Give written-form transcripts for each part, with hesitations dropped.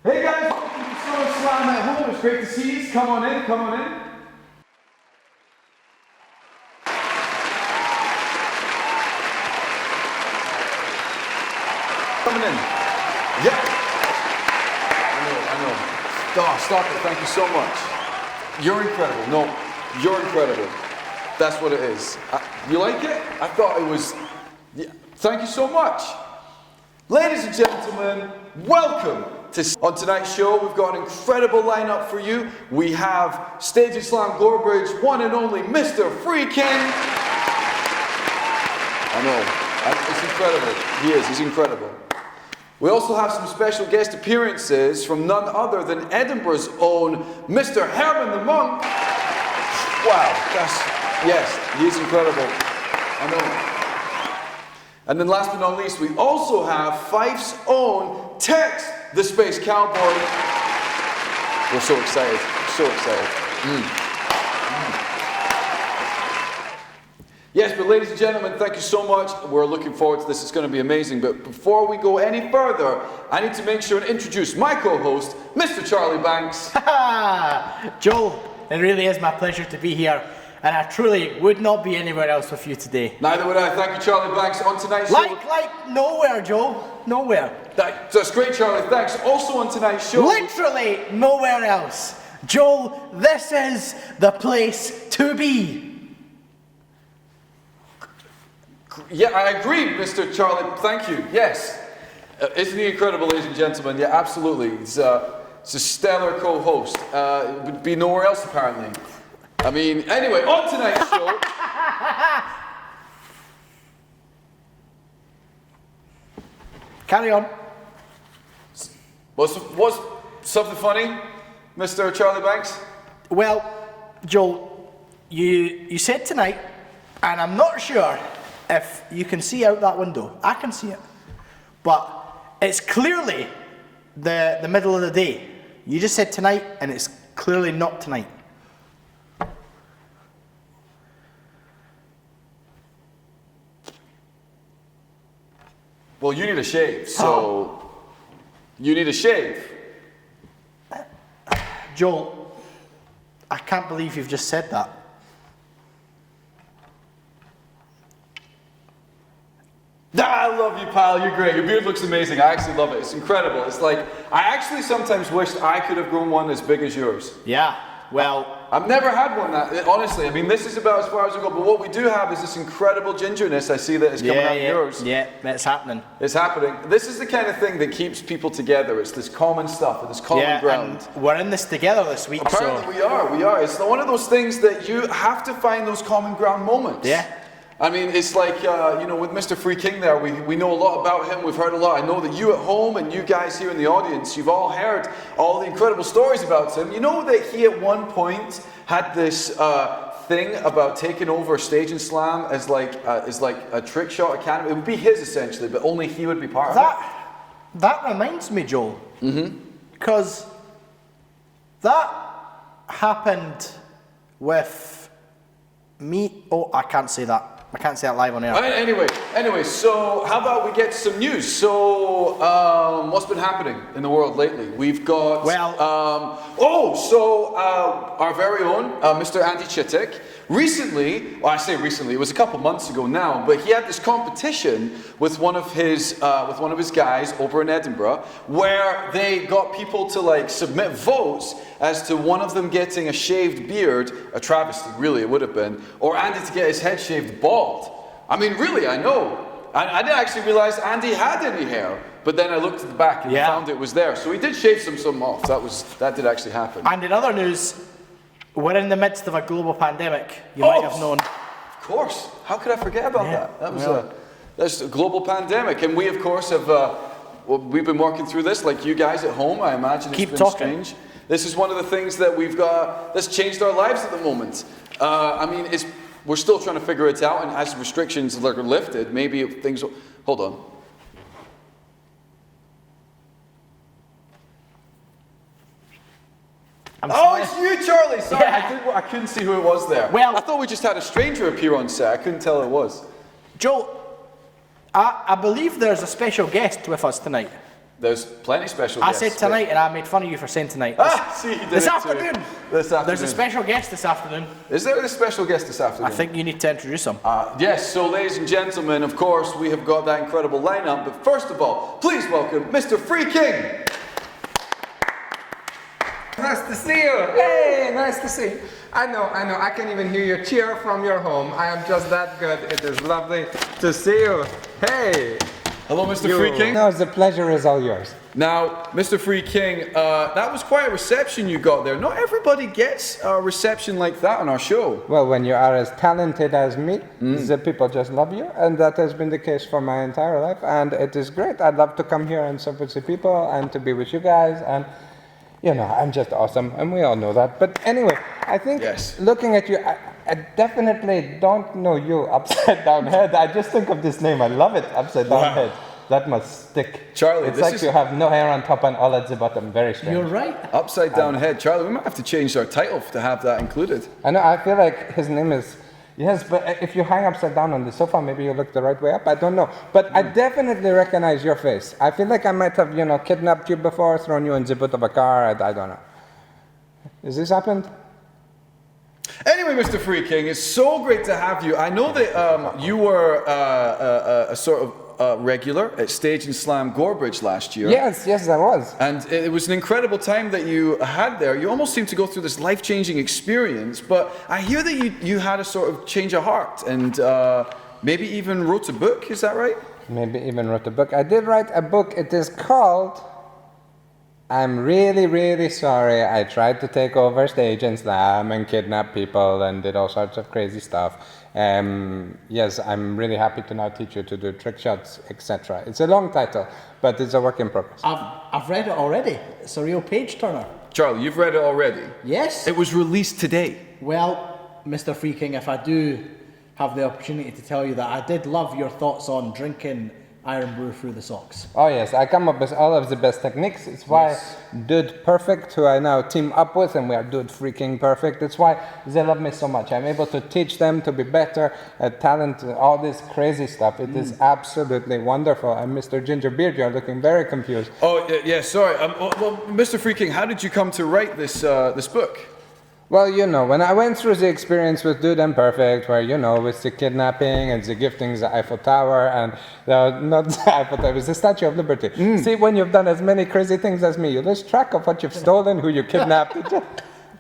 Hey guys, welcome to SummerSlam at home. It's great to see you. Come on in, come on in. Coming in. Yeah. I know. Oh, stop it. Thank you so much. You're incredible. No, you're incredible. That's what it is. You like it? I thought it was... Yeah. Thank you so much. Ladies and gentlemen, welcome to... On tonight's show, we've got an incredible lineup for you. We have Stage and Slam Gorebridge, one and only Mr. Freaking. I know. It's incredible. He is. He's incredible. We also have some special guest appearances from none other than Edinburgh's own Mr. Herman the Monk. Wow, yes, he is incredible. I know. And then last but not least, we also have Fife's own Tex, the Space Cowboy. We're so excited, so excited. Yes, but ladies and gentlemen, thank you so much. We're looking forward to this. It's going to be amazing. But before we go any further, I need to make sure and introduce my co-host, Mr. Charlie Banks. Joel, it really is my pleasure to be here. And I truly would not be anywhere else with you today. Neither would I. Thank you, Charlie Banks. On tonight's show... Like nowhere, Joel. Nowhere. That's great, Charlie. Thanks. Also on tonight's show... Literally nowhere else. Joel, this is the place to be. Yeah, I agree, Mr. Charlie. Thank you. Yes. Isn't he incredible, ladies and gentlemen? Yeah, absolutely. He's a stellar co-host. It would be nowhere else, apparently. I mean, anyway, on tonight's show... Carry on. What's something funny, Mr. Charlie Banks? Well, Joel, you said tonight, and I'm not sure if you can see out that window. I can see it. But it's clearly the middle of the day. You just said tonight, and it's clearly not tonight. Well, you need a shave, so... You need a shave. Joel, I can't believe you've just said that. I love you, pal. You're great. Your beard looks amazing. I actually love it. It's incredible. It's like, I actually sometimes wished I could have grown one as big as yours. Yeah, well... I've never had one that, honestly. I mean, this is about as far as I go, but what we do have is this incredible gingerness. I see that it's coming out of yours. Yeah, it's happening. It's happening. This is the kind of thing that keeps people together. It's this common stuff, this common ground. And we're in this together this week. Apparently we are. It's one of those things that you have to find those common ground moments. Yeah. I mean, it's like, you know, with Mr. Free King there, we know a lot about him, we've heard a lot. I know that you at home and you guys here in the audience, you've all heard all the incredible stories about him. You know that he at one point had this thing about taking over Stage and Slam as like a trick shot academy. It would be his essentially, but only he would be part of it. That reminds me, Joel. Because that happened with me. Oh, I can't say that. I can't say that live on air. Anyway, so how about we get some news? So, what's been happening in the world lately? We've got, our very own Mr. Andy Chittick. Recently, well, I say recently, it was a couple months ago now, but he had this competition with one of his guys over in Edinburgh, where they got people to like submit votes as to one of them getting a shaved beard, a travesty, really, it would have been, or Andy to get his head shaved bald. I mean, really, I know. I didn't actually realize Andy had any hair, but then I looked at the back and found it was there. So he did shave some off. That did actually happen. And in other news, we're in the midst of a global pandemic. You might have known. Of course. How could I forget about that? That was that's a global pandemic, and we of course have. We've been working through this like you guys at home. I imagine it's been strange. This is one of the things that we've got that's changed our lives at the moment. I mean, we're still trying to figure it out, and as restrictions are lifted, maybe things will... Hold on. It's you, Charlie! Sorry, I couldn't see who it was there. Well, I thought we just had a stranger appear on set. I couldn't tell who it was. Joe, I believe there's a special guest with us tonight. There's plenty special I guests. said tonight, and I made fun of you for saying tonight. See, you did This it too. afternoon. This afternoon. There's a special guest this afternoon. Is there a special guest this afternoon? I think you need to introduce him. Yes, so ladies and gentlemen, of course, we have got that incredible lineup, but first of all, please welcome Mr. Free King. Nice to see you. Hey, nice to see you. I know. I can even hear you cheer from your home. I am just that good. It is lovely to see you. Hey. Hello, Mr. Free King. No, the pleasure is all yours. Now, Mr. Free King, that was quite a reception you got there. Not everybody gets a reception like that on our show. Well, when you are as talented as me, the people just love you, and that has been the case for my entire life, and it is great. I'd love to come here and serve with the people and to be with you guys, and you know, I'm just awesome, and we all know that. But anyway, I think looking at you, I definitely don't know you, Upside Down Head. I just think of this name. I love it, Upside Down Head. That must stick. Charlie, it's like you have no hair on top and all at the bottom. Very strange. You're right. Upside Down Head. Charlie, we might have to change our title to have that included. I know, I feel like his name is... Yes, but if you hang upside down on the sofa, maybe you look the right way up. I don't know. But I definitely recognize your face. I feel like I might have, you know, kidnapped you before, thrown you in the boot of a car. I don't know. Has this happened? Anyway, Mr. Free King, it's so great to have you. I know that you were a sort of regular at Stage and Slam Gorebridge last year. Yes, I was. And it was an incredible time that you had there. You almost seemed to go through this life-changing experience, but I hear that you had a sort of change of heart and maybe even wrote a book, is that right? Maybe even wrote a book. I did write a book. It is called I'm Really, Really Sorry. I Tried to Take Over Stage and Slam and kidnap people and did all sorts of crazy stuff. Yes, I'm really happy to now teach you to do trick shots, etc. It's a long title, but it's a work in progress. I've read it already. It's a real page turner. Charlie, you've read it already? Yes. It was released today. Well, Mr. Free King, if I do have the opportunity to tell you that I did love your thoughts on drinking Iron Brew through the socks. Oh yes, I come up with all of the best techniques. It's why Dude Perfect, who I now team up with, and we are Dude Freaking Perfect. It's why they love me so much. I'm able to teach them to be better at talent, all this crazy stuff. It is absolutely wonderful. And Mr. Gingerbeard, you're looking very confused. Oh, yeah, sorry. Well, Mr. Free King, how did you come to write this book? Well, you know, when I went through the experience with Dude and Perfect, where, you know, with the kidnapping and the gifting the Eiffel Tower and, not the Eiffel Tower, it was the Statue of Liberty. See, when you've done as many crazy things as me, you lose track of what you've stolen, who you kidnapped.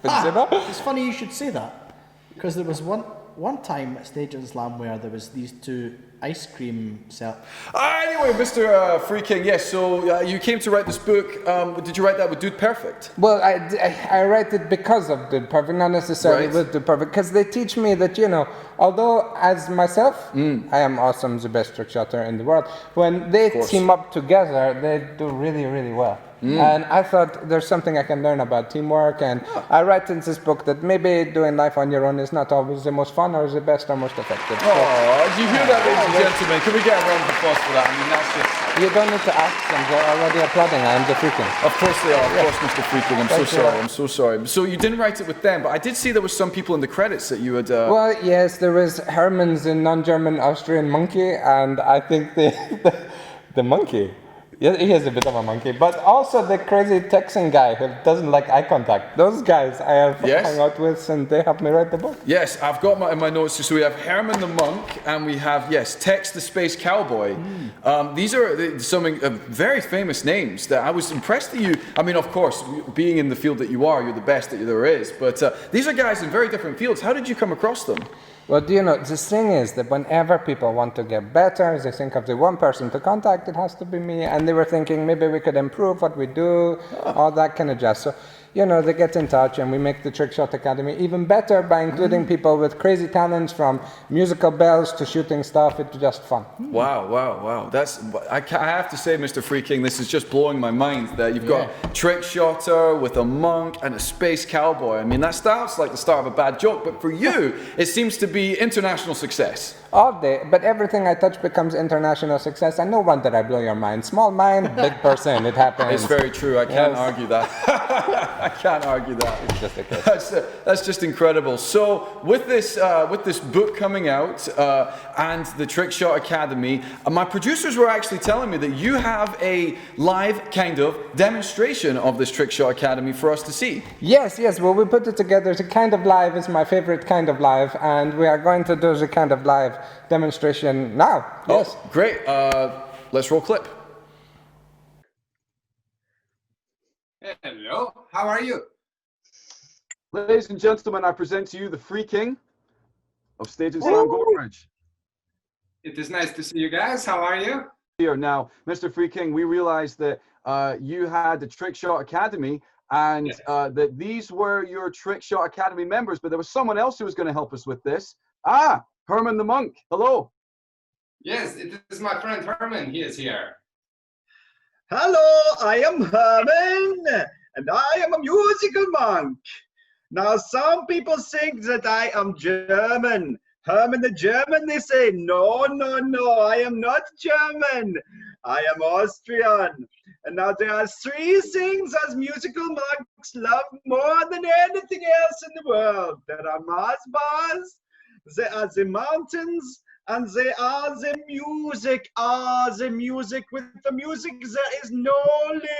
It's funny you should say that, because there was one time at Stage and Slam where there was these two ice cream sell. Anyway, Mr. Free King, yes, so you came to write this book. Did you write that with Dude Perfect? Well, I write it because of Dude Perfect, not necessarily with Dude Perfect, because they teach me that, you know, although as myself, I am awesome, the best trick shotter in the world, when they team up together, they do really, really well. And I thought there's something I can learn about teamwork, and I write in this book that maybe doing life on your own is not always the most fun or the best or most effective. Oh, do you hear that, ladies and gentlemen? Can we get a round of applause for that? I mean, that's just... You don't need to ask them, they're already applauding. I am the freaking. Of course they are, of course, Mr. Freaking. I'm so sorry. So you didn't write it with them, but I did see there was some people in the credits that you had... Well, yes, there was Herman's a non-German Austrian monkey, and I think the monkey. Yeah, he is a bit of a monkey, but also the crazy Texan guy who doesn't like eye contact. Those guys I have hung out with, and they helped me write the book. Yes, I've got in my notes. So we have Herman the Monk, and we have, Tex the Space Cowboy. These are some very famous names that I was impressed that you... I mean, of course, being in the field that you are, you're the best that there is. But these are guys in very different fields. How did you come across them? Well, do you know, the thing is that whenever people want to get better, they think of the one person to contact, it has to be me, and they were thinking maybe we could improve what we do, all that kind of jazz. So, you know, they get in touch and we make the Trick Shot Academy even better by including people with crazy talents, from musical bells to shooting stuff. It's just fun. Wow. That's, I have to say, Mr. Free King, this is just blowing my mind that you've got Trick Shotter with a monk and a space cowboy. I mean, that sounds like the start of a bad joke, but for you, it seems to be international success. all day, but everything I touch becomes international success. And no wonder I blow your mind. Small mind, big person. It happens. It's very true. I can't Yes. argue that. I can't argue that. It's just a case. That's just incredible. So with this book coming out and the Trick Shot Academy, my producers were actually telling me that you have a live kind of demonstration of this Trick Shot Academy for us to see. Yes, yes. Well, we put it together. The kind of live is my favorite kind of live, and we are going to do the kind of live demonstration now. Yes. Oh, great. Let's roll clip. Hello, how are you? Ladies and gentlemen, I present to you the Free King of Stage and Slam Gorebridge. It is nice to see you guys. How are you? Here now, Mr. Free King, we realized that you had the Trick Shot Academy, and that these were your Trick Shot Academy members, but there was someone else who was going to help us with this. Ah, Herman the Monk. Hello. Yes, it is my friend Herman. He is here. Hello, I am Herman, and I am a musical monk. Now, some people think that I am German. Herman the German, they say, no, no, no, I am not German. I am Austrian. And now there are three things as musical monks love more than anything else in the world. There are Mars bars, there are the mountains, and they are the music. Ah, the music. With the music, there is no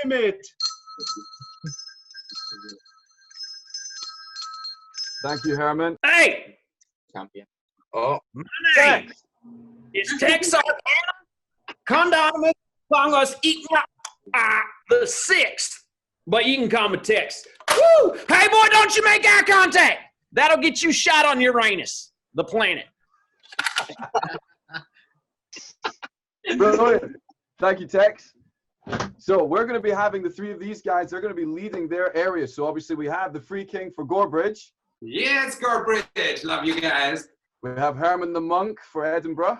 limit. Thank you, Herman. Hey, Champion. my name is Texarkana Condominus Fungus Eating the sixth, but you can call me Tex. Woo! Hey, boy, don't you make eye contact. That'll get you shot on Uranus, the planet. Brilliant. Thank you, Tex. So we're going to be having the three of these guys. They're going to be leading their area. So obviously we have the Free King for Gorebridge. Yes, Gorebridge. Love you guys. We have Herman the Monk for Edinburgh.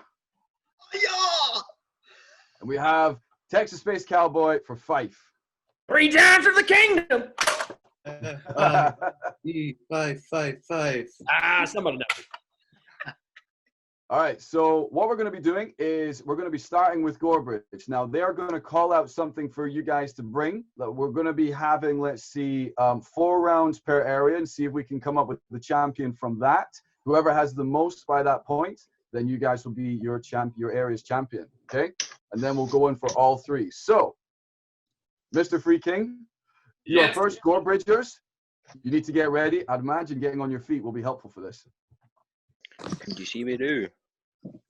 Yeah! And we have Texas Space Cowboy for Fife. 3 times for the kingdom. Five. Somebody knows. All right, so what we're going to be doing is we're going to be starting with Gorebridge. Now, they're going to call out something for you guys to bring. We're going to be having, let's see, 4 rounds per area and see if we can come up with the champion from that. Whoever has the most by that point, then you guys will be your area's champion, okay? And then we'll go in for all 3. So, Mr. Free King, your first Gorebridgers, you need to get ready. I'd imagine getting on your feet will be helpful for this. Can you see me do?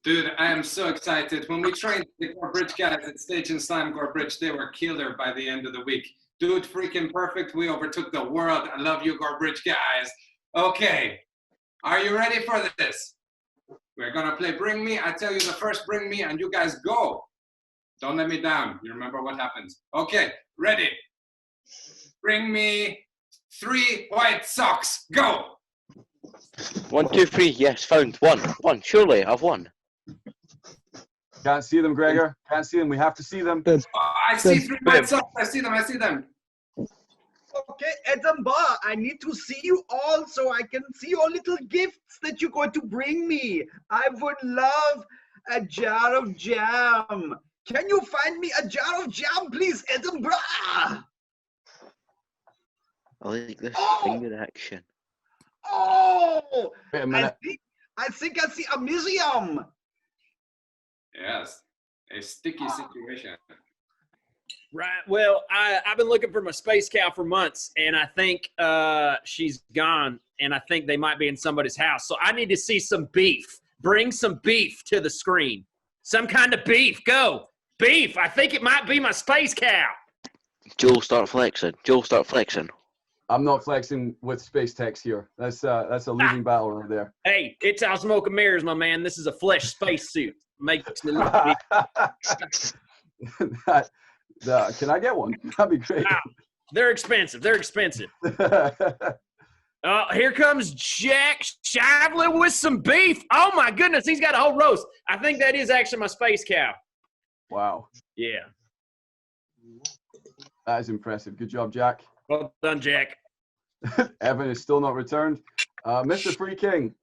Dude, I am so excited. When we trained the Gorebridge guys at Stage and Slam Gorebridge, they were killer by the end of the week. Dude, freaking perfect. We overtook the world. I love you, Gorebridge guys. Okay, are you ready for this? We're gonna play Bring Me. I tell you the first Bring Me and you guys go. Don't let me down. You remember what happens. Okay, ready. Bring me 3 white socks. Go. 1, 2, 3. Yes, found. One. Surely, I've won. Can't see them, Gregor. Can't see them. We have to see them. Oh, I see 3 white socks. I see them. Okay, Edinburgh, I need to see you all so I can see your little gifts that you're going to bring me. I would love a jar of jam. Can you find me a jar of jam, please, Edinburgh? I like this finger action. Oh, Wait a minute. I think I see a museum. Yes, a sticky situation. Right. Well, I've been looking for my space cow for months, and I think she's gone, and I think they might be in somebody's house. So I need to see some beef. Bring some beef to the screen. Some kind of beef. Go. Beef. I think it might be my space cow. Joel, start flexing. I'm not flexing with space techs here. That's a losing battle right there. Hey, it's all smoke and mirrors, my man. This is a flesh spacesuit. Makes me look big. Can I get one? That'd be great. Wow. They're expensive. Here comes Jack Shively with some beef. Oh, my goodness. He's got a whole roast. I think that is actually my space cow. Wow. Yeah. That is impressive. Good job, Jack. Well done, Jack. Evan is still not returned. Mr. Free King,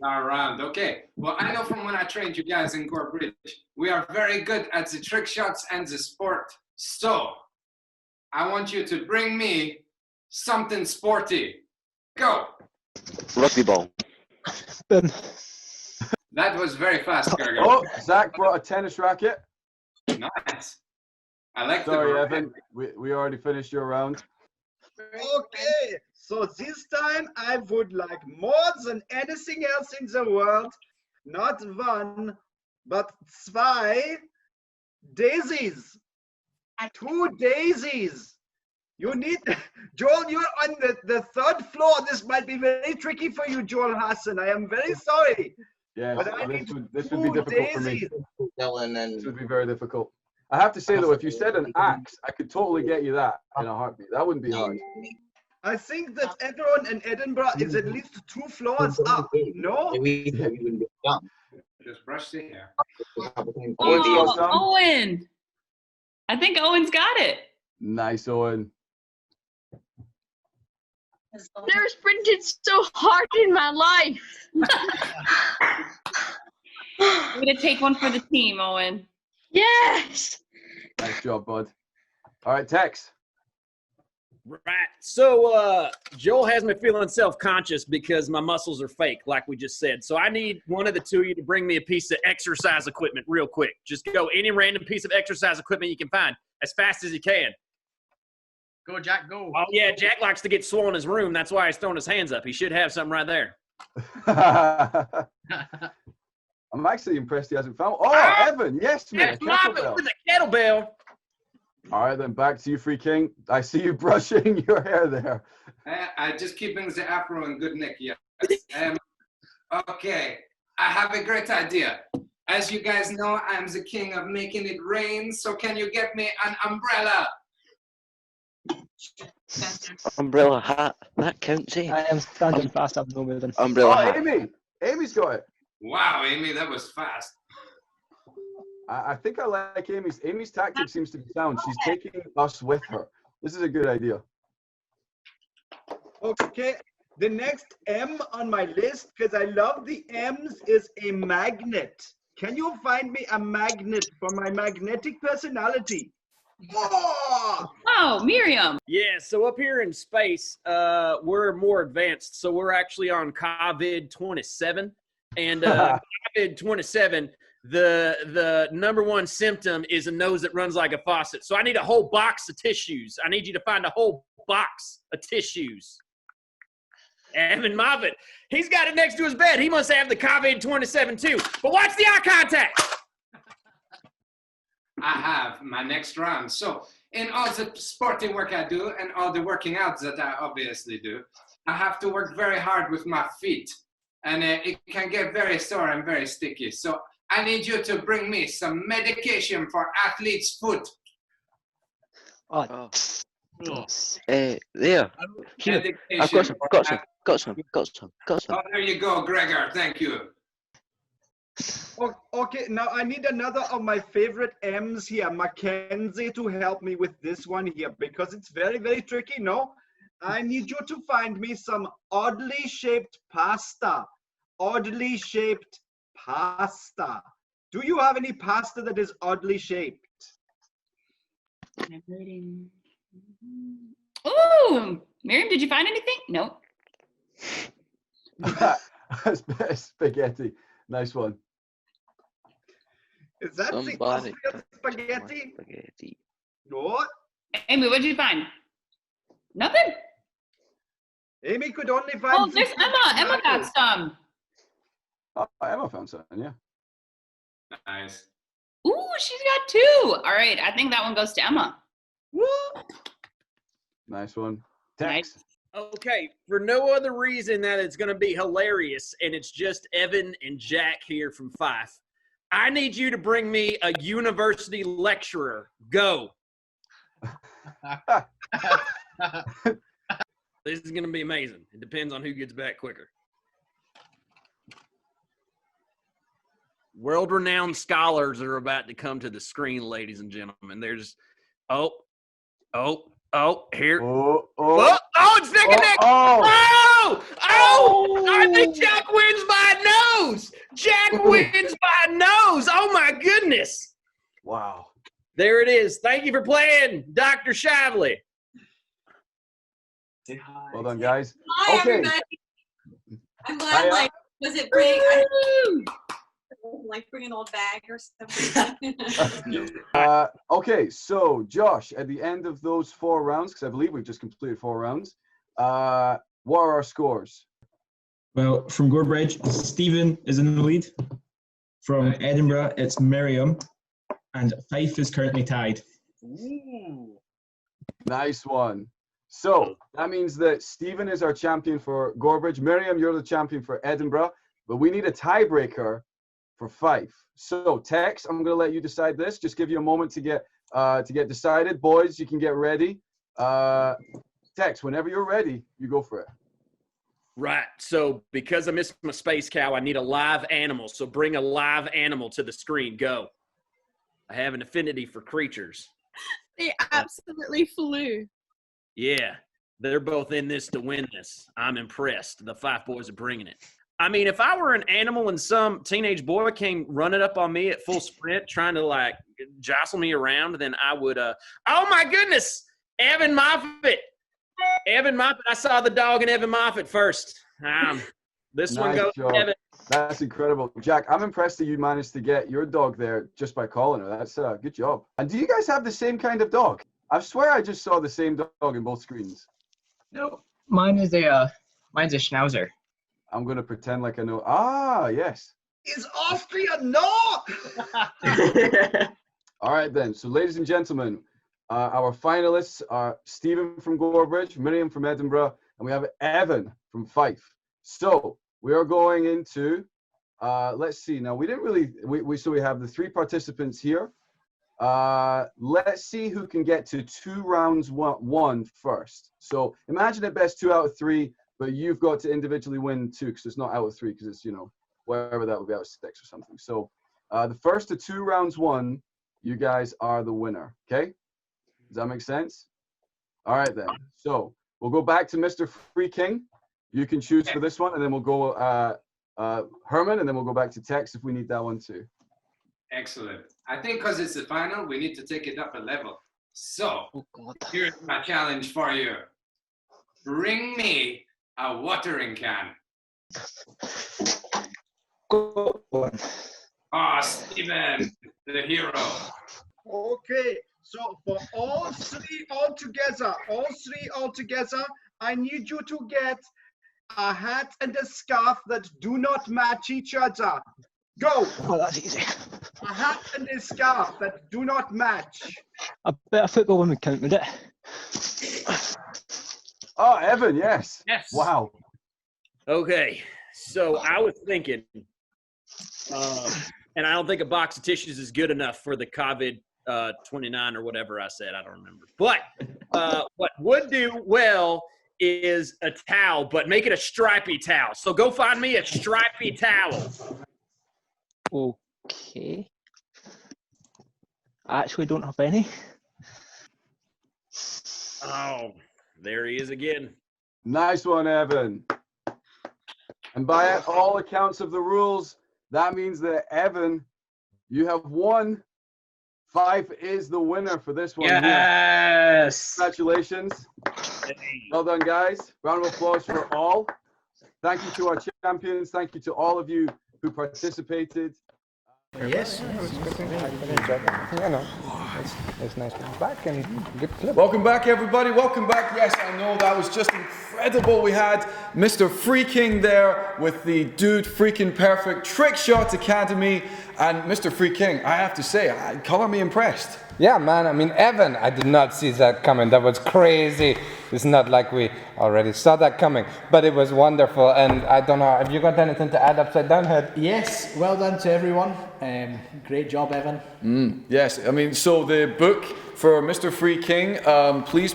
Around. Okay. Well, I know from when I trained you guys in Gore Bridge, we are very good at the trick shots and the sport. So, I want you to bring me something sporty. Go. Rugby ball. Ben. That was very fast, Gerger. Oh, Zach brought a tennis racket. Nice. I like Sorry, the Evan. We already finished your round. Okay, so this time I would like more than anything else in the world, not one, but zwei daisies. 2 daisies. You need, Joel, you're on the 3rd floor. This might be very tricky for you, Joel Hassan. I am very sorry. Yes, But I this need would be 2 difficult for me. daisies. This would be very difficult. I have to say though, if you said an axe, I could totally get you that in a heartbeat. That wouldn't be hard. I think that everyone in Edinburgh is at least 2 floors up, no? Just brush the hair. Oh, Owen. I think Owen's got it. nice, Owen. Never sprinted so hard in my life. I'm gonna take one for the team, Owen. Yes. Nice job, bud. All right, Tex. Right. So Joel has me feeling self-conscious because my muscles are fake, like we just said. So I need one of the two of you to bring me a piece of exercise equipment real quick. Just go any random piece of exercise equipment you can find as fast as you can. Go, Jack, go. Oh, yeah, Jack likes to get swole in his room. That's why he's throwing his hands up. He should have something right there. I'm actually impressed he hasn't found. Oh, Evan, yes, mate. That's Moffat with a kettlebell. All right, then back to you, Free King. I see you brushing your hair there. I just keeping the afro in good nick, yes. Okay, I have a great idea. As you guys know, I'm the king of making it rain, so can you get me an umbrella? Umbrella hat. That counts, eh? I am standing fast, I'm no moving. Umbrella Oh, hat. Amy. Amy's got it. Wow, Amy, that was fast. I think I like Amy's. Amy's tactic seems to be sound. She's taking us with her. This is a good idea. Okay, the next M on my list, because I love the M's, is a magnet. Can you find me a magnet for my magnetic personality? Oh! Oh, Miriam. Yeah, so up here in space, we're more advanced. So we're actually on COVID-27. And COVID-27, the number one symptom is a nose that runs like a faucet. So I need a whole box of tissues. I need you to find a whole box of tissues. Evan Moffat, he's got it next to his bed. He must have the COVID-27 too. But watch the eye contact. I have my next round. So in all the sporting work I do and all the working out that I obviously do, I have to work very hard with my feet. And it can get very sore and very sticky. So I need you to bring me some medication for athlete's foot. Oh, There. Here. Medication. I've got some. Got some. Oh, there you go, Gregor. Thank you. Okay, now I need another of my favorite M's here, Mackenzie, to help me with this one here, because it's very, very tricky, no? I need you to find me some oddly shaped pasta. Oddly shaped pasta. Do you have any pasta that is oddly shaped? Ooh, Miriam, did you find anything? No. Spaghetti. Nice one. Is that the Somebody Austrian spaghetti? Spaghetti. No. Amy, what did you find? Nothing? Amy could only find. Oh, there's Emma. Emma got some. Oh, Emma found something, yeah. Nice. Ooh, she's got two. All right, I think that one goes to Emma. Woo! Nice one. Nice. Tex. Okay, for no other reason that it's going to be hilarious, and it's just Evan and Jack here from Fife. I need you to bring me a university lecturer. Go. This is going to be amazing. It depends on who gets back quicker. World-renowned scholars are about to come to the screen, ladies and gentlemen. There's, here. Oh, It's neck and neck. oh. I think Jack wins by Jack wins by a nose. Oh my goodness. Wow. There it is. Thank you for playing, Dr. Shively. Well done, guys. Hi, Okay. everybody. I'm glad, like, was it bring, like, bring an old bag or something? Okay, so Josh, at the end of those 4 rounds, because I believe we've just completed 4 rounds, what are our scores? Well, from Gorebridge, Stephen is in the lead. From Edinburgh, it's Miriam. And Fife is currently tied. Ooh. Nice one. So that means that Stephen is our champion for Gorebridge. Miriam, you're the champion for Edinburgh. But we need a tiebreaker for Fife. So Tex, I'm going to let you decide this. Just give you a moment to get decided. Boys, you can get ready. Tex, whenever you're ready, you go for it. Right. So because I missed my space cow, I need a live animal. So bring a live animal to the screen. Go. I have an affinity for creatures. They absolutely flew. Yeah. They're both in this to win this. I'm impressed. The Fife boys are bringing it. I mean, if I were an animal and some teenage boy came running up on me at full sprint trying to, like, jostle me around, then I would, oh, my goodness, Evan Moffat. Evan Moffat. I saw the dog in Evan Moffat first. This one goes to Evan. That's incredible. Jack, I'm impressed that you managed to get your dog there just by calling her. That's a good job. And do you guys have the same kind of dog? I swear I just saw the same dog in both screens. No, mine's a Schnauzer. I'm going to pretend like I know. Ah, yes. Is Austria no? All right, then. So, ladies and gentlemen, our finalists are Stephen from Gorebridge, Miriam from Edinburgh, and we have Evan from Fife. So, we are going into, let's see. Now, we didn't really, so we have the 3 participants here. Let's see who can get to 2 rounds one first. So, imagine at best 2 out of 3. But you've got to individually win 2 because it's not out of 3 because it's, wherever that would be out of 6 or something. So the first to 2 rounds won, you guys are the winner. Okay? Does that make sense? All right, then. So we'll go back to Mr. Free King. You can choose for this one, and then we'll go Herman, and then we'll go back to Tex if we need that one too. Excellent. I think because it's the final, we need to take it up a level. So here's my challenge for you. Bring me a watering can. Go on. Ah, Stephen, the hero. Okay, so for all 3 altogether, I need you to get a hat and a scarf that do not match each other. Go! Oh, that's easy. A hat and a scarf that do not match. A bit of football would count, would it? Oh, Evan, yes. Yes. Wow. Okay. So I was thinking, and I don't think a box of tissues is good enough for the COVID 29 or whatever I said. I don't remember. But what would do well is a towel, but make it a stripy towel. So go find me a stripy towel. Okay. I actually don't have any. Oh, there he is again. Nice one, Evan. And by all accounts of the rules, that means that Evan, you have won. Fife is the winner for this one. Yes. Here. Congratulations. Well done, guys. Round of applause for all. Thank you to our champions. Thank you to all of you who participated. Yes. It's nice to be back and good clip. Welcome back, everybody. Welcome back. Yes, I know that was just incredible. We had Mr. Freaking there with the Dude Freaking Perfect Trick Shot Academy. And Mr. Freaking, I have to say, color me impressed. Yeah, man. I mean, Evan, I did not see that coming. That was crazy. It's not like we already saw that coming, but it was wonderful. And I don't know, have you got anything to add, Upside Down Head? Yes, well done to everyone. Great job, Evan. Yes, I mean, so the book for Mr. Free King, please,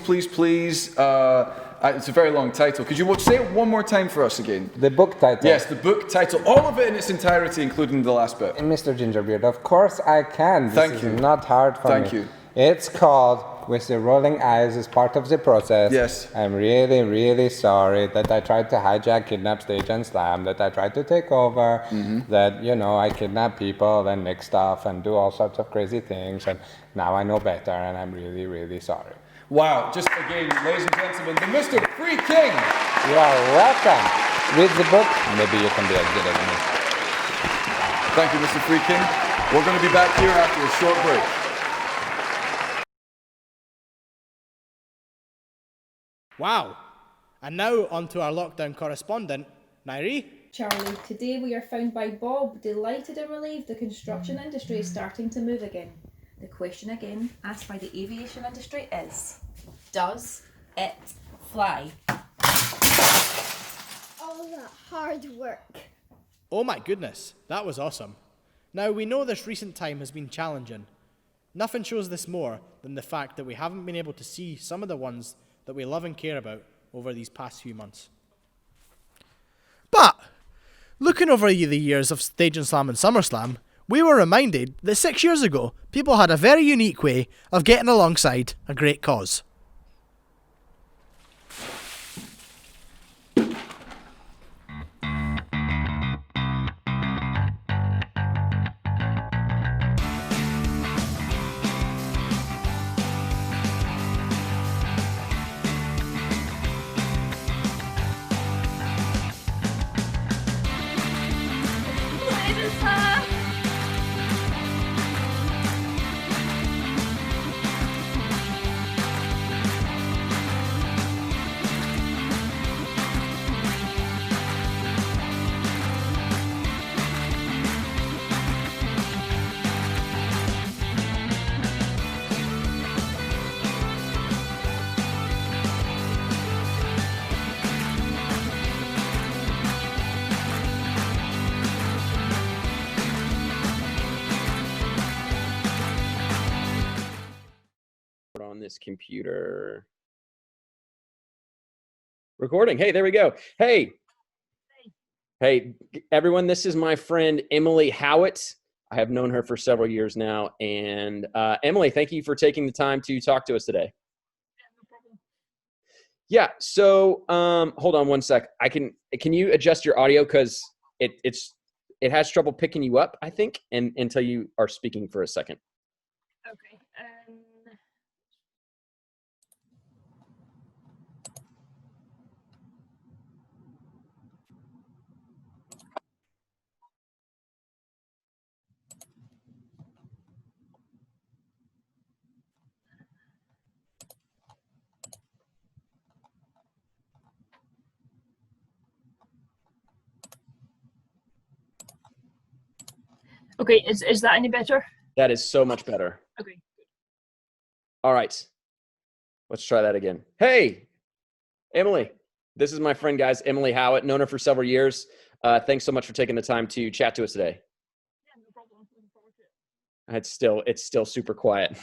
it's a very long title. Could you say it one more time for us again? The book title? Yes, the book title. All of it in its entirety, including the last bit. Mr. Gingerbeard, of course I can. This Thank you. is not hard for me. Thank you. It's called with the rolling eyes is part of the process. Yes. I'm really, really sorry that I tried to hijack, kidnap, stage, and slam, that I tried to take over, that, you know, I kidnap people and make stuff and do all sorts of crazy things. And now I know better, and I'm really, really sorry. Wow, just again, ladies and gentlemen, the Mr. Free King. You are welcome. Read the book, maybe you can be as good as me. Thank you, Mr. Free King. We're going to be back here after a short break. Wow. And now on to our lockdown correspondent, Nairi. Charlie, today we are found by Bob, delighted and relieved the construction industry is starting to move again. The question again, asked by the aviation industry is, does it fly? All that hard work. Oh my goodness, that was awesome. Now we know this recent time has been challenging. Nothing shows this more than the fact that we haven't been able to see some of the ones that we love and care about over these past few months. But, looking over the years of Stage and Slam and SummerSlam, we were reminded that 6 years ago, people had a very unique way of getting alongside a great cause. On this computer. Recording. Hey, there we go. Hey, everyone, this is my friend Emily Howitt. I have known her for several years now. And Emily, thank you for taking the time to talk to us today. Yeah, so hold on one sec. Can you adjust your audio, because it has trouble picking you up, I think, and until you are speaking for a second. Okay. Okay, is that any better? That is so much better. Okay. All right. Let's try that again. Hey, Emily. This is my friend, guys, Emily Howitt. Known her for several years. Thanks so much for taking the time to chat to us today. Yeah, no problem. Looking forward to it. It's still super quiet.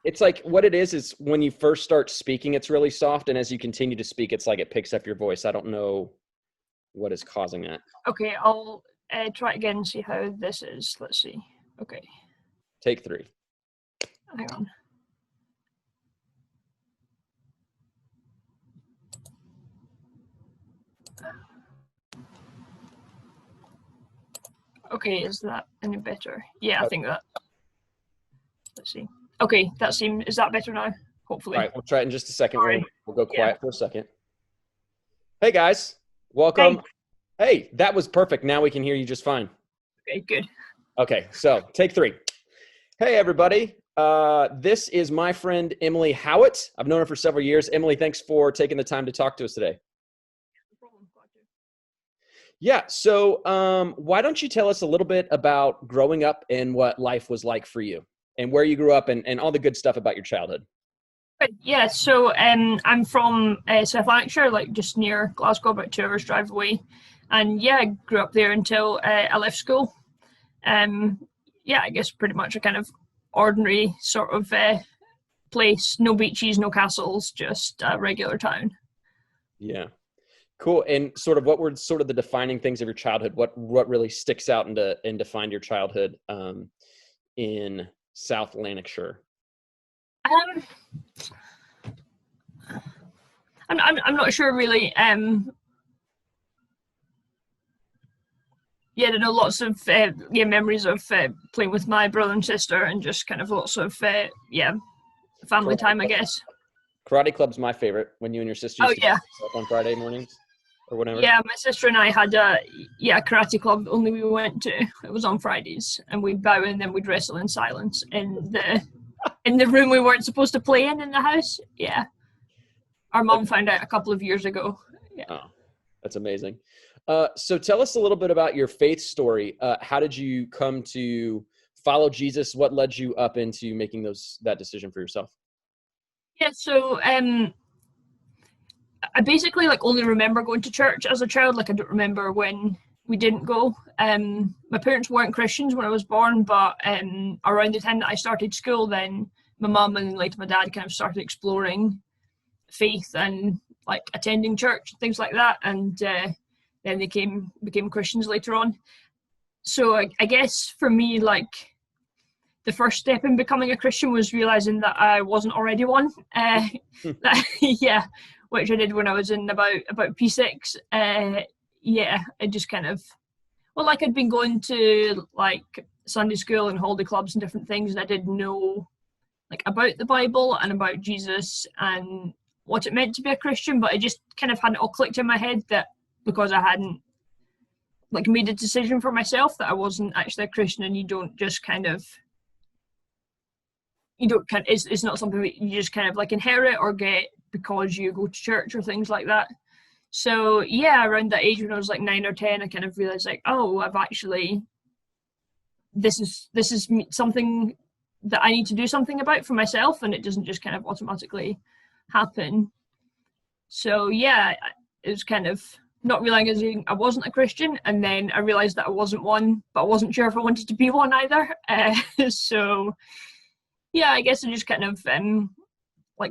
It's like, what it is when you first start speaking, it's really soft. And as you continue to speak, it's like it picks up your voice. I don't know what is causing that. Okay, I'll try it again and see how this is. Let's see. Okay. Take 3. Hang on. Okay, is that any better? Yeah, I think that. Let's see. Okay, is that better now? Hopefully. All right, we'll try it in just a second. Sorry. We'll go quiet for a second. Hey guys, welcome. Hey, that was perfect. Now we can hear you just fine. Okay, good. Okay, so take 3. Hey everybody, this is my friend Emily Howitt. I've known her for several years. Emily, thanks for taking the time to talk to us today. No problem. Glad to. Yeah, so why don't you tell us a little bit about growing up and what life was like for you, and where you grew up, and all the good stuff about your childhood. Yeah, so I'm from South Lanarkshire, like just near Glasgow, about 2 hours drive away. And yeah, I grew up there until I left school. Yeah, I guess pretty much a kind of ordinary sort of place. No beaches, no castles, just a regular town. Yeah. Cool. And sort of what were sort of the defining things of your childhood? What really sticks out and defined your childhood in South Lanarkshire? I'm not sure really. Yeah, I know lots of memories of playing with my brother and sister, and just kind of lots of family time, I guess. Karate club's my favorite. When you and your sister used to get up on Friday mornings or whatever. Yeah, my sister and I had a karate club. Only we went to. It was on Fridays, and we'd bow and then we'd wrestle in silence in the room we weren't supposed to play in the house. Yeah, our mom found out a couple of years ago. Yeah. Oh, that's amazing. So tell us a little bit about your faith story. How did you come to follow Jesus? What led you up into making that decision for yourself? Yeah, so I basically only remember going to church as a child. I don't remember when we didn't go. My parents weren't Christians when I was born, but around the time that I started school, then my mum and later my dad kind of started exploring faith and attending church, things like that, and then they became Christians later on. So I guess for me, the first step in becoming a Christian was realizing that I wasn't already one. Which I did when I was in about P6. I just kind of, I'd been going to Sunday school and holiday clubs and different things, and I did know about the Bible and about Jesus and what it meant to be a Christian, but it just kind of hadn't all clicked in my head that because I hadn't made a decision for myself that I wasn't actually a Christian. And you don't just it's not something that you just kind of inherit or get because you go to church or things like that. So yeah, around that age when I was 9 or 10, I kind of realized I've actually, this is something that I need to do something about for myself, and it doesn't just kind of automatically happen. So yeah, it was kind of not realizing I wasn't a Christian, and then I realized that I wasn't one, but I wasn't sure if I wanted to be one either. So yeah, I guess I just kind of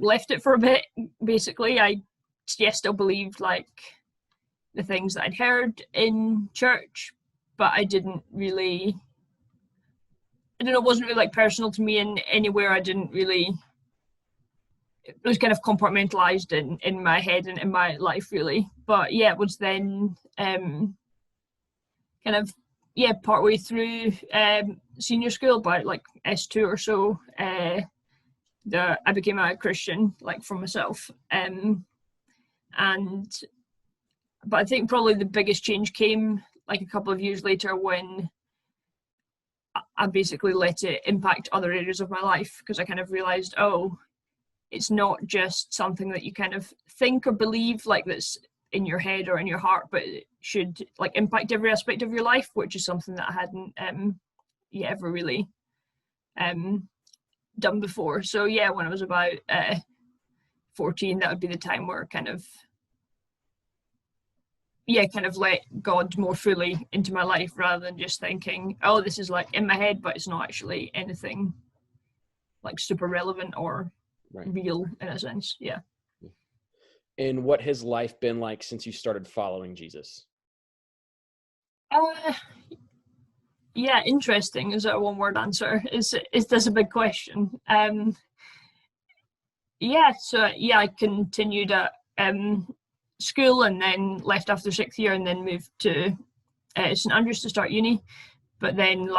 left it for a bit. Basically, I still believed the things that I'd heard in church, but I didn't really, I don't know, it wasn't really personal to me in anywhere. I didn't really, it was kind of compartmentalized in my head and in my life really. But yeah, it was then kind of partway through senior school, by S2 or so, I became a Christian for myself. But I think probably the biggest change came a couple of years later when I basically let it impact other areas of my life, because I kind of realized, it's not just something that you kind of think or believe that's in your head or in your heart, but it should impact every aspect of your life, which is something that I hadn't ever really done before. So yeah, when I was about 14, that would be the time where kind of let God more fully into my life, rather than just thinking, this is in my head, but it's not actually anything super relevant or real in a sense. Yeah. And what has life been like since you started following Jesus? Yeah, interesting is a one-word answer. Is this a big question? So I continued at school and then left after 6th year and then moved to St Andrews to start uni. But then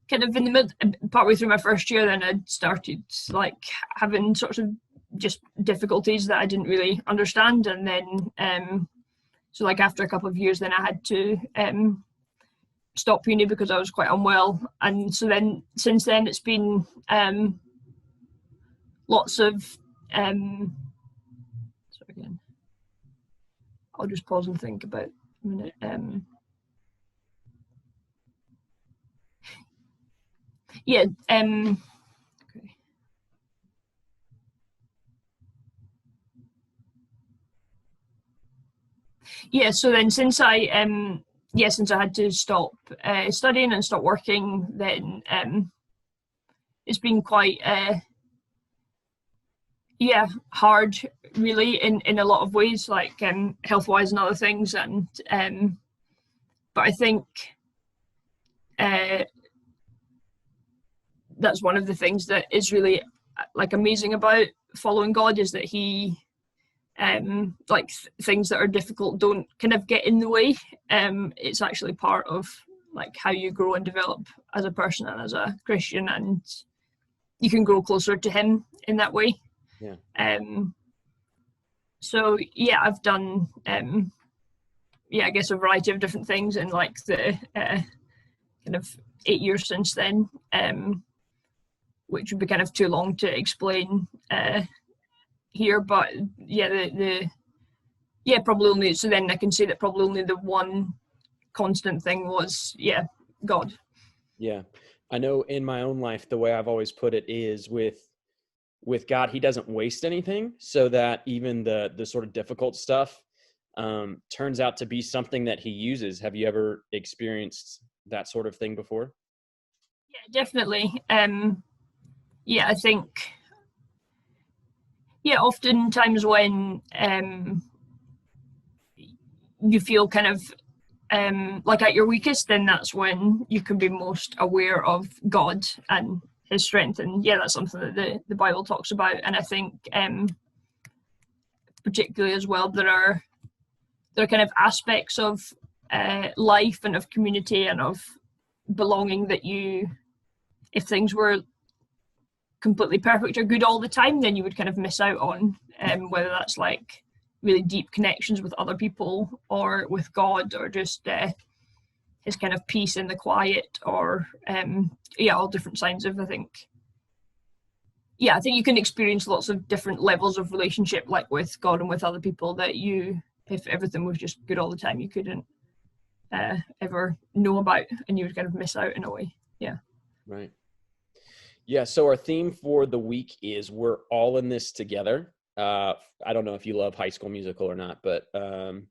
kind of in the mid, partway through my first year, then I started having sorts of just difficulties that I didn't really understand, and then so after a couple of years, then I had to stop uni because I was quite unwell, and so then since then it's been lots of sorry again, I'll just pause and think about a minute. Okay. Yeah, so then since I had to stop studying and stop working, then it's been quite yeah, hard really in a lot of ways, like health wise and other things, and but I think that's one of the things that is really like amazing about following God, is that he like things that are difficult don't kind of get in the way. It's actually part of like how you grow and develop as a person and as a Christian, and you can grow closer to him in that way. Yeah. So yeah, I've done I guess a variety of different things in like the kind of 8 years since then, which would be kind of too long to explain here, but yeah, probably only, so then I can say that probably only the one constant thing was God. Yeah, I know in my own life, the way I've always put it is with God, he doesn't waste anything, so that even the sort of difficult stuff turns out to be something that he uses. Have you ever experienced that sort of thing before? Yeah, definitely. I think oftentimes when you feel kind of like at your weakest, then that's when you can be most aware of God and his strength. And that's something that the Bible talks about. And I think particularly as well, there are kind of aspects of life and of community and of belonging that if things were completely perfect or good all the time, then you would kind of miss out on, whether that's like really deep connections with other people or with God, or just his kind of peace in the quiet, or all different signs of, I think you can experience lots of different levels of relationship, like with God and with other people, that if everything was just good all the time, you couldn't ever know about, and you would kind of miss out in a way. Yeah. Right. Yeah. So our theme for the week is we're all in this together. I don't know if you love High School Musical or not, but when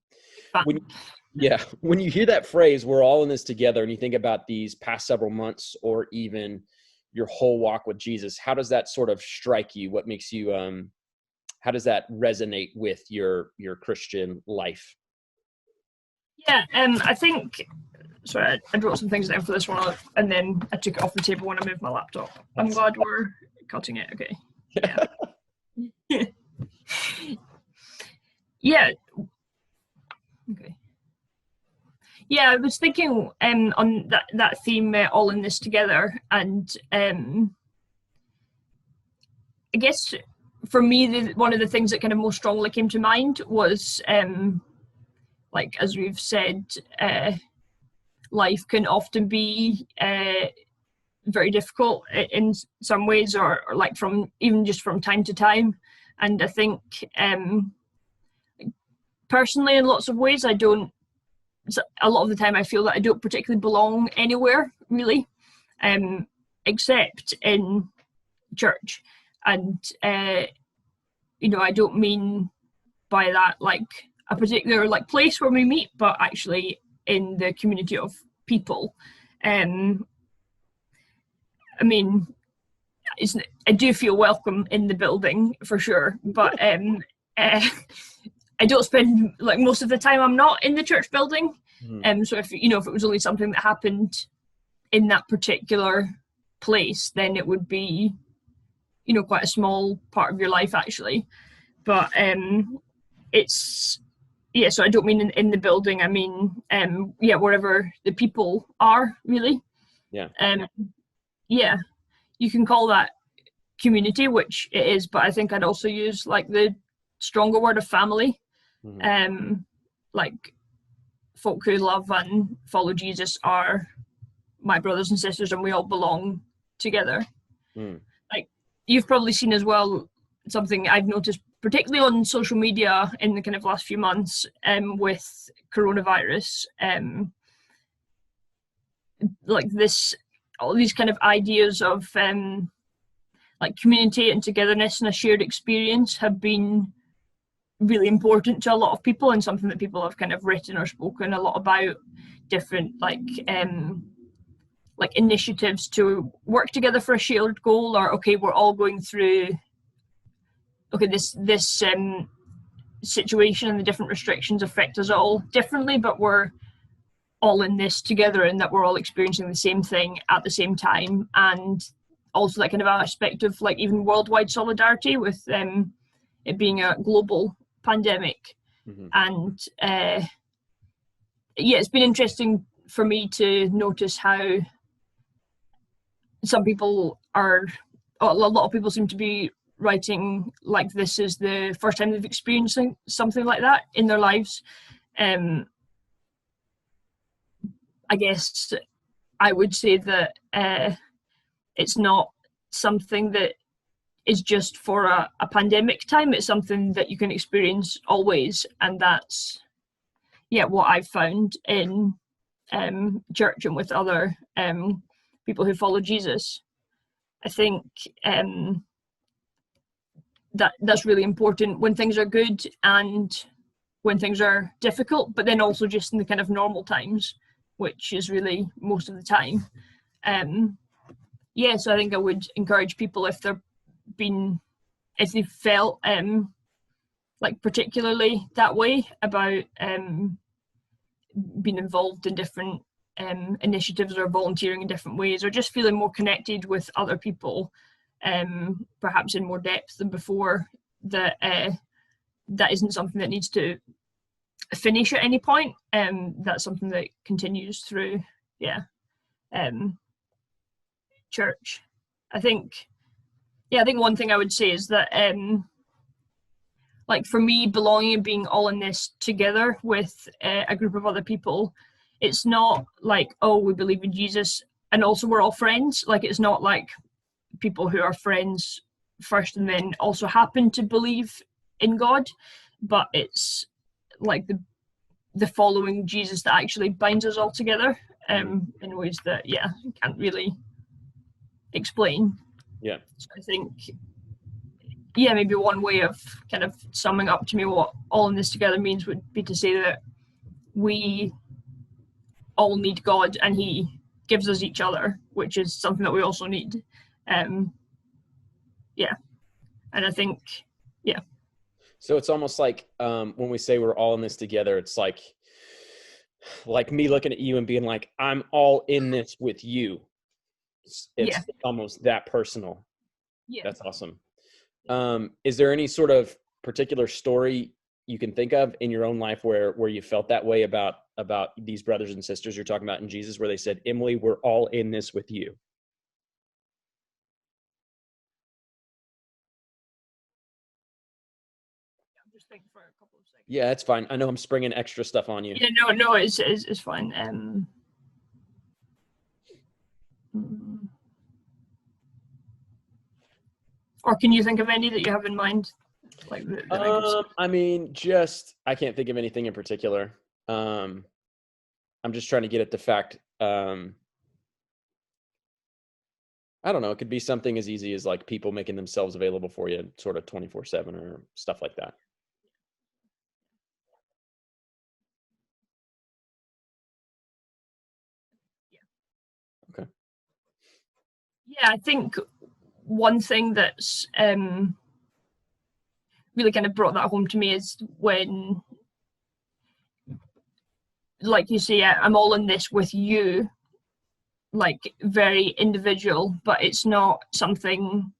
you hear that phrase, we're all in this together, and you think about these past several months or even your whole walk with Jesus, how does that sort of strike you? What makes you, how does that resonate with your Christian life? Yeah, I think, sorry, I wrote some things down for this one, and then I took it off the table when I moved my laptop. I'm glad we're cutting it, okay. Yeah. Yeah. Okay. Yeah, I was thinking on that theme, all in this together, and I guess for me, one of the things that kind of most strongly came to mind was, like as we've said, life can often be very difficult in some ways, or like from time to time, and I think personally, in lots of ways, a lot of the time I feel that I don't particularly belong anywhere really, except in church. And I don't mean by that like a particular like place where we meet, but actually in the community of people. I mean, I do feel welcome in the building for sure, but I don't spend like most of the time I'm not in the church building. So if it was only something that happened in that particular place, then it would be quite a small part of your life actually. But it's so I don't mean in the building, I mean wherever the people are really. You can call that community, which it is, but I think I'd also use like the stronger word of family. Like folk who love and follow Jesus are my brothers and sisters, and we all belong together. Like you've probably seen as well, something I've noticed particularly on social media in the kind of last few months, with coronavirus, like all these kind of ideas of like community and togetherness and a shared experience have been really important to a lot of people, and something that people have kind of written or spoken a lot about, different like initiatives to work together for a shared goal, or okay, we're all going through okay, this situation and the different restrictions affect us all differently, but we're all in this together, and that we're all experiencing the same thing at the same time. And also that kind of aspect of like even worldwide solidarity with it being a global pandemic. And yeah, it's been interesting for me to notice how some people are, a lot of people seem to be writing like this is the first time they've experienced something like that in their lives. I guess I would say that it's not something that is just for a pandemic time. It's something that you can experience always, and that's what I've found in church and with other people who follow Jesus. I think that's really important when things are good and when things are difficult, but then also just in the kind of normal times, which is really most of the time. So I think I would encourage people, if they felt like particularly that way about being involved in different initiatives or volunteering in different ways, or just feeling more connected with other people, perhaps in more depth than before, that isn't something that needs to finish at any point. That's something that continues through church. I think one thing I would say is that like for me, belonging and being all in this together with a group of other people, it's not like, oh, we believe in Jesus and also we're all friends. Like, it's not like people who are friends first and then also happen to believe in God, but it's like the following Jesus that actually binds us all together in ways that can't really explain. Yeah. So I think maybe one way of kind of summing up to me what all in this together means would be to say that we all need God and he gives us each other, which is something that we also need. And I think So it's almost like when we say we're all in this together, it's like me looking at you and being like, I'm all in this with you. It's almost that personal. Yeah. That's awesome. Is there any sort of particular story you can think of in your own life where you felt that way about these brothers and sisters you're talking about in Jesus, where they said, Emily, we're all in this with you? I'm just thinking for a couple of seconds. Yeah, it's fine. I know I'm springing extra stuff on you. Yeah, no, it's fine. Or can you think of any that you have in mind? Like I mean, I can't think of anything in particular. I'm just trying to get at the fact. I don't know. It could be something as easy as like people making themselves available for you sort of 24/7 or stuff like that. Okay. Yeah, I think one thing that's really kind of brought that home to me is when, like you say, I'm all in this with you, like very individual, but it's not something,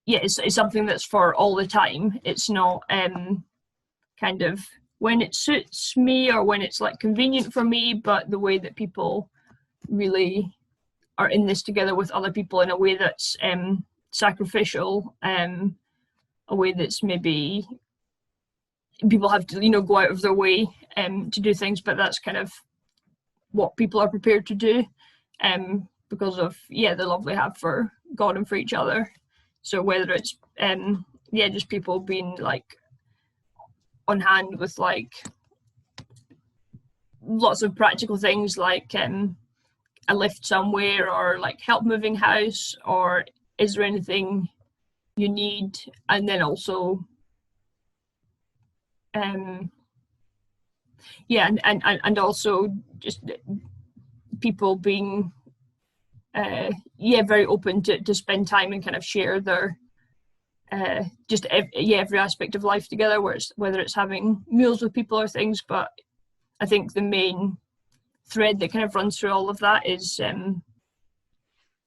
it's something that's for all the time. It's not kind of when it suits me or when it's like convenient for me, but the way that people really are in this together with other people in a way that's sacrificial, a way that's maybe people have to, go out of their way to do things, but that's kind of what people are prepared to do because of the love they have for God and for each other. So whether it's just people being like on hand with like lots of practical things like a lift somewhere or like help moving house, or is there anything you need, and then also and also just people being very open to spend time and kind of share their just every aspect of life together, whether it's having meals with people or things. But I think the main thread that kind of runs through all of that is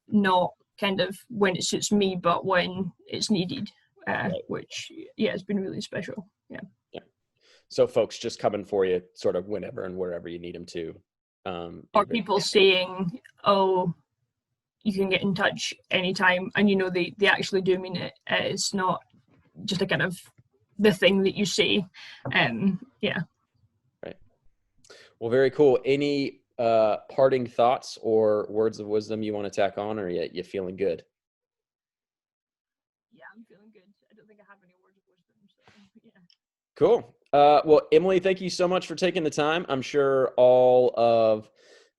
not kind of when it suits me, but when it's needed, which has been really special. Yeah. So folks just coming for you sort of whenever and wherever you need them to. Or people saying, oh, you can get in touch anytime, and they actually do mean it. It's not just a kind of the thing that you say. Yeah. Right. Well, very cool. Any parting thoughts or words of wisdom you want to tack on, or you feeling good? Yeah, I'm feeling good. I don't think I have any words of wisdom. So, yeah. Cool. Well, Emily, thank you so much for taking the time. I'm sure all of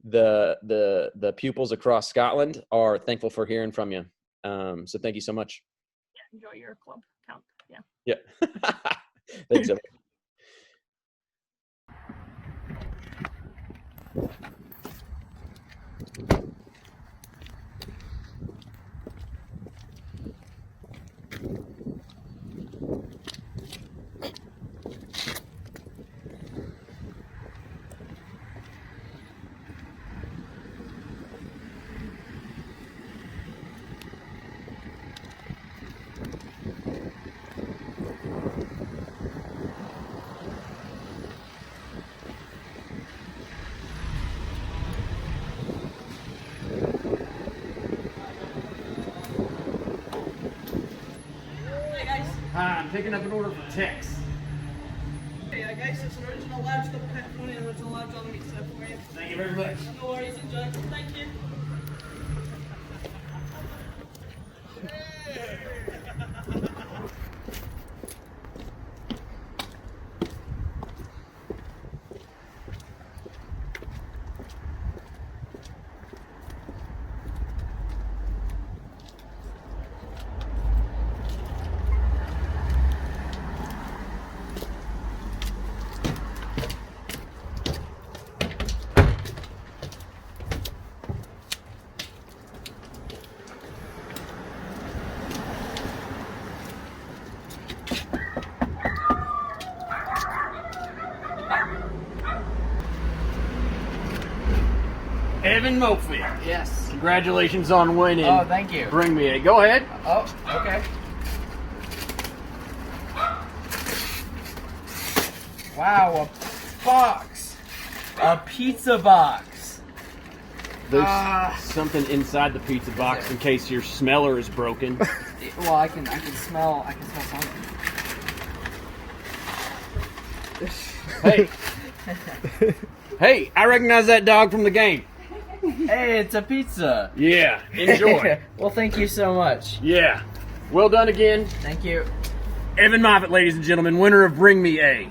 the pupils across Scotland are thankful for hearing from you. So thank you so much. Yeah, enjoy your club camp. Yeah. Yeah. Thanks, Emily. Hi, I'm picking up an order for Tex. Hey guys, it's an original large double pepperoni and original large on the meat stuff for you. Thank you very much. No worries, enjoy. Thank you. Evan Mofield. Yes. Congratulations on winning. Oh, thank you. Bring me a. Go ahead. Oh, okay. Wow, a box. A pizza box. There's something inside the pizza box in case your smeller is broken. Well, I can smell something. Hey. Hey, I recognize that dog from the game. Hey, it's a pizza. Yeah, enjoy. Well, thank you so much. Yeah. Well done again. Thank you. Evan Moffat, ladies and gentlemen, winner of Bring Me A.